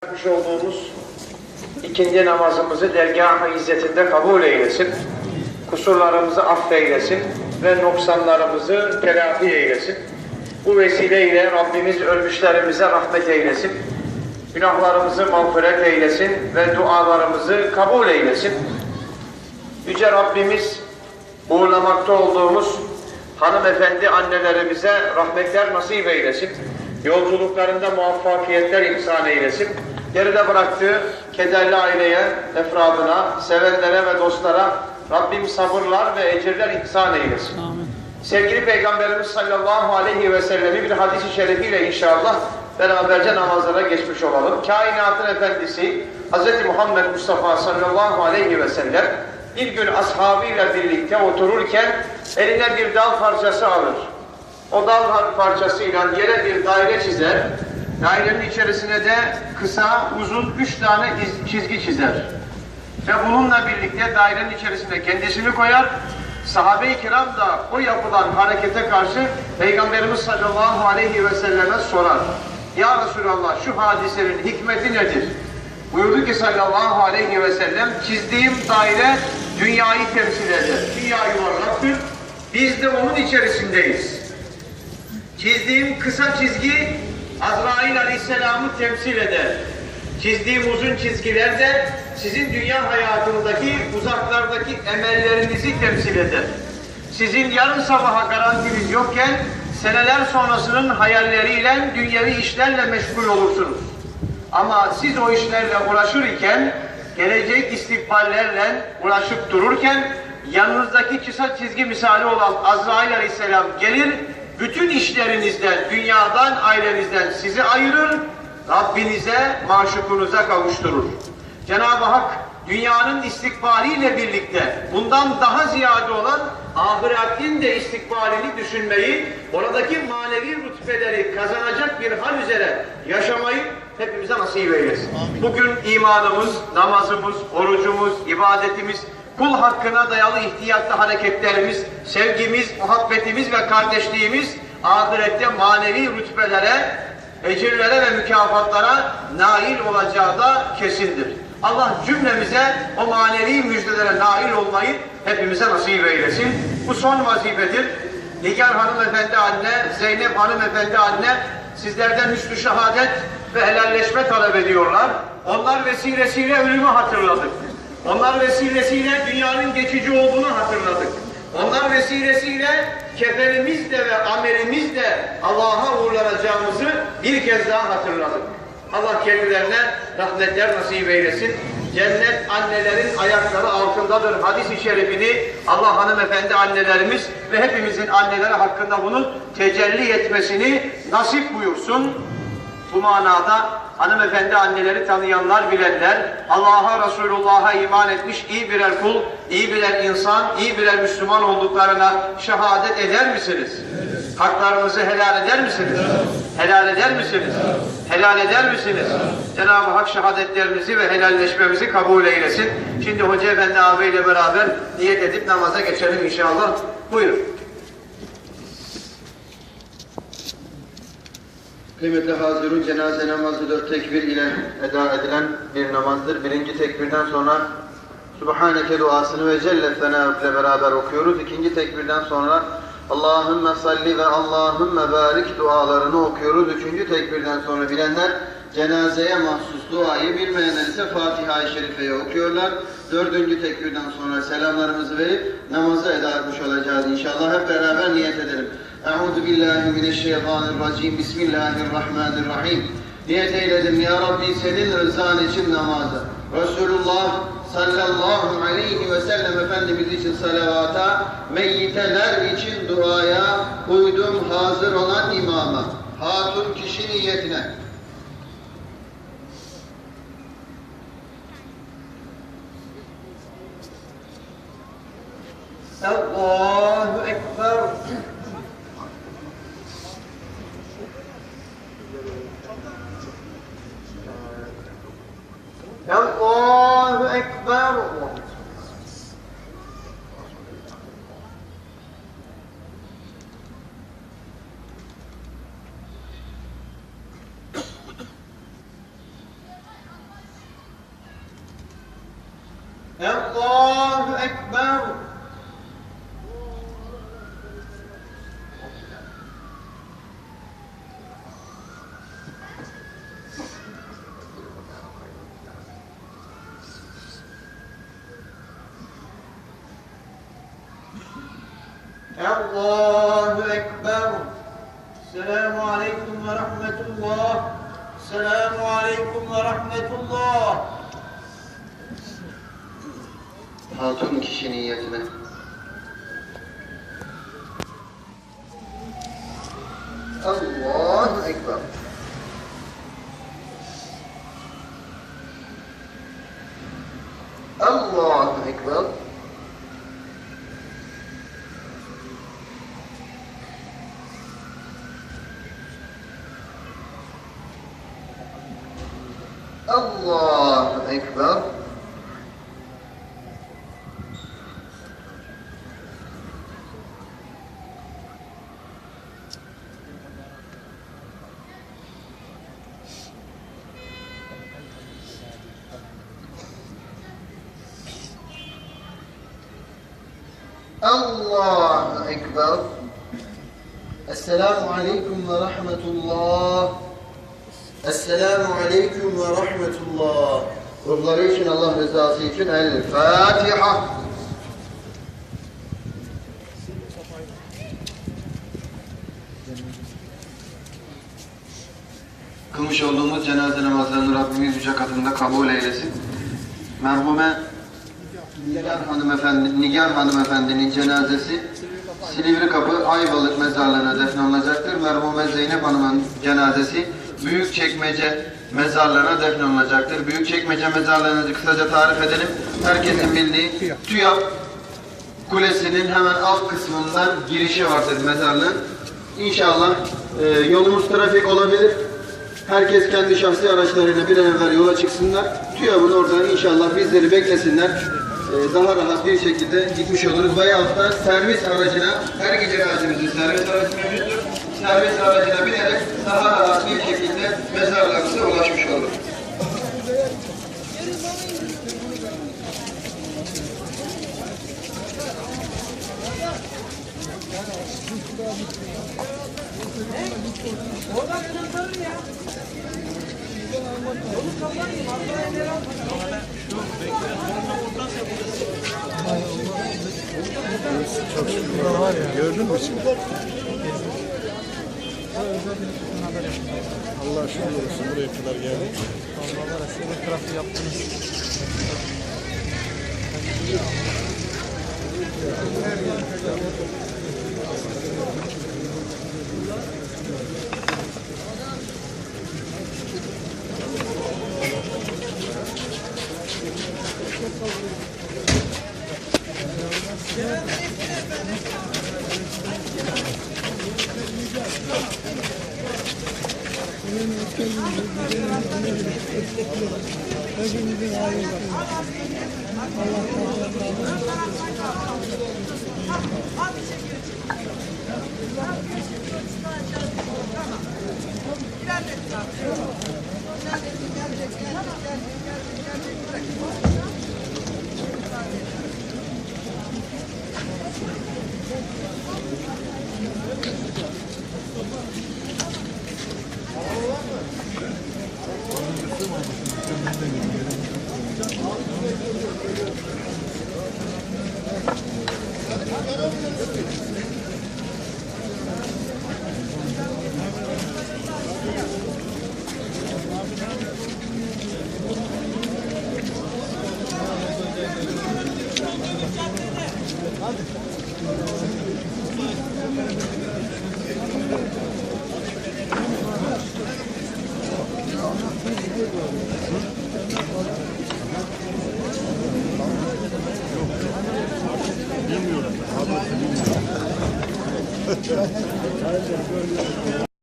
Yapmış olduğumuz ikindi namazımızı dergâh-ı izzetinde kabul eylesin. Kusurlarımızı affeylesin ve noksanlarımızı telafi eylesin. Bu vesileyle Rabbimiz ölmüşlerimize rahmet eylesin. Günahlarımızı mağfiret eylesin ve dualarımızı kabul eylesin. Yüce Rabbimiz uğurlamakta olduğumuz hanımefendi annelerimize rahmetler nasip eylesin. Yolculuklarında muvaffakiyetler ihsan eylesin. Geride bıraktığı kederli aileye, efradına, sevenlere ve dostlara Rabbim sabırlar ve ecirler ihsan eylesin. Amin. Sevgili Peygamberimiz sallallahu aleyhi ve sellemi bir hadis-i şerifiyle inşallah beraberce namazlara geçmiş olalım. Kainatın efendisi Hz. Muhammed Mustafa sallallahu aleyhi ve sellem bir gün ashabıyla birlikte otururken eline bir dal parçası alır. O dal parçasıyla yere bir daire çizer. Dairenin içerisine de kısa, uzun 3 tane çizgi çizer. Ve bununla birlikte dairenin içerisine kendisini koyar. Sahabe-i kiram da o yapılan harekete karşı Peygamberimiz sallallahu aleyhi ve selleme sorar. Ya Resulallah, şu hadisenin hikmeti nedir? Buyurdu ki sallallahu aleyhi ve sellem, çizdiğim daire dünyayı temsil eder. Dünya yuvarlaktır. Biz de onun içerisindeyiz. Çizdiğim kısa çizgi Azrail aleyhisselamı temsil eder. Çizdiğim uzun çizgiler de sizin dünya hayatındaki uzaklardaki emellerinizi temsil eder. Sizin yarın sabaha garantiniz yokken seneler sonrasının hayalleriyle, dünyevi işlerle meşgul olursunuz. Ama siz o işlerle uğraşır iken, gelecek istikballerle uğraşıp dururken yanınızdaki kısa çizgi misali olan Azrail aleyhisselam gelir, bütün işlerinizden, dünyadan, ailenizden sizi ayırır, Rabbinize, maşukunuza kavuşturur. Cenab-ı Hak dünyanın istikbaliyle birlikte bundan daha ziyade olan ahiretin de istikbalini düşünmeyi, oradaki manevi rütbeleri kazanacak bir hal üzere yaşamayı hepimize nasip eylesin. Amin. Bugün imanımız, namazımız, orucumuz, ibadetimiz, kul hakkına dayalı ihtiyatlı hareketlerimiz, sevgimiz, muhabbetimiz ve kardeşliğimiz ahirette manevi rütbelere, ecirlere ve mükafatlara nail olacağı da kesindir. Allah cümlemize o manevi müjdelere nail olmayı hepimize nasip eylesin. Bu son vazifedir. Nigar hanımefendi anne, Zeynep hanımefendi anne sizlerden hüsnü şehadet ve helalleşme talep ediyorlar. Onlar vesilesiyle ölümü hatırladık. Onlar vesilesiyle dünyanın geçici olduğunu hatırladık. Onlar vesilesiyle kefenimizle ve amelimizle Allah'a uğurlanacağımızı bir kez daha hatırladık. Allah kendilerine rahmetler nasip eylesin. Cennet annelerin ayakları altındadır hadis-i şerifini Allah hanımefendi annelerimiz ve hepimizin anneleri hakkında bunun tecelli etmesini nasip buyursun. Bu manada hanımefendi anneleri tanıyanlar, bilenler, Allah'a, Resulullah'a iman etmiş iyi birer kul, iyi birer insan, iyi birer Müslüman olduklarına şehadet eder misiniz? Evet. Haklarınızı helal eder misiniz? Evet. Helal eder misiniz? Evet. Helal eder misiniz? Evet. Cenab-ı Hak şehadetlerimizi ve helalleşmemizi kabul eylesin. Şimdi Hoca Efendi ağabeyle beraber niyet edip namaza geçelim inşallah. Buyurun. Kıymetli hazirun, cenaze namazı 4 tekbir ile eda edilen bir namazdır. Birinci tekbirden sonra Subhaneke duasını ve Celle Senâ ile beraber okuyoruz. İkinci tekbirden sonra Allahümme salli ve Allahümme barik dualarını okuyoruz. Üçüncü tekbirden sonra bilenler cenazeye mahsus duayı, bilmeyenler ise Fatiha-i Şerife'yi okuyorlar. Dördüncü tekbirden sonra selamlarımızı verip namazı eda etmiş olacağız inşallah. Hep beraber niyet edelim. Euzu billahi mineşşeytanirracim. Bismillahirrahmanirrahim. Niyet eyledim ya Rabbi senin rızan için namazı. Resulullah sallallahu aleyhi ve sellem Efendimiz için salavata, meyyiteler için duaya, uydum hazır olan imama. Hatun kişi niyetine. Allahu Ekber. Allahu Ekber. Allahu Ekber. Allahu Ekber. Selamun Aleyküm ve Rahmetullah. Selamun Aleyküm ve Rahmetullah. Hatun kişi niyetine. Allahu Ekber. Allahu Ekber. Allahu Ekber. Allahu Ekber. Esselamu Aleyküm ve Rahmetullah. Esselamu Aleyküm ve Rahmetullah. Ruhları için, Allah rızası için El Fatiha. Kılmış olduğumuz cenaze namazlarını Rabbimiz yüce katında kabul eylesin. Merhume Nigar hanımefendinin cenazesi Silivri Kapı Ayvalık mezarlığına defnolunacaktır. Merhume Zeynep Hanım'ın cenazesi Büyükçekmece mezarlığına defnolunacaktır. Büyükçekmece mezarlığını kısaca tarif edelim. Herkesin bildiği TÜYAP Kulesi'nin hemen alt kısmından girişi vardır mezarlığın. İnşallah yolumuz trafik olabilir. Herkes kendi şahsi araçlarıyla bir an evvel yola çıksınlar. TÜYAP'ın oradan inşallah bizleri beklesinler. Daha rahat bir şekilde gitmiş oluruz. Veyahut da servis aracına, her gece aracımızın servis aracı mevcuttur. Servis aracına binerek daha rahat bir şekilde mezarlarımıza ulaşmış oluruz. Çok şükür var ya. Gördün mü şimdi? Allah şükür olsun buraya kadar geldik. Allah şöyle trafiği yaptınız. Hepimizin ayrı Bilmiyorum.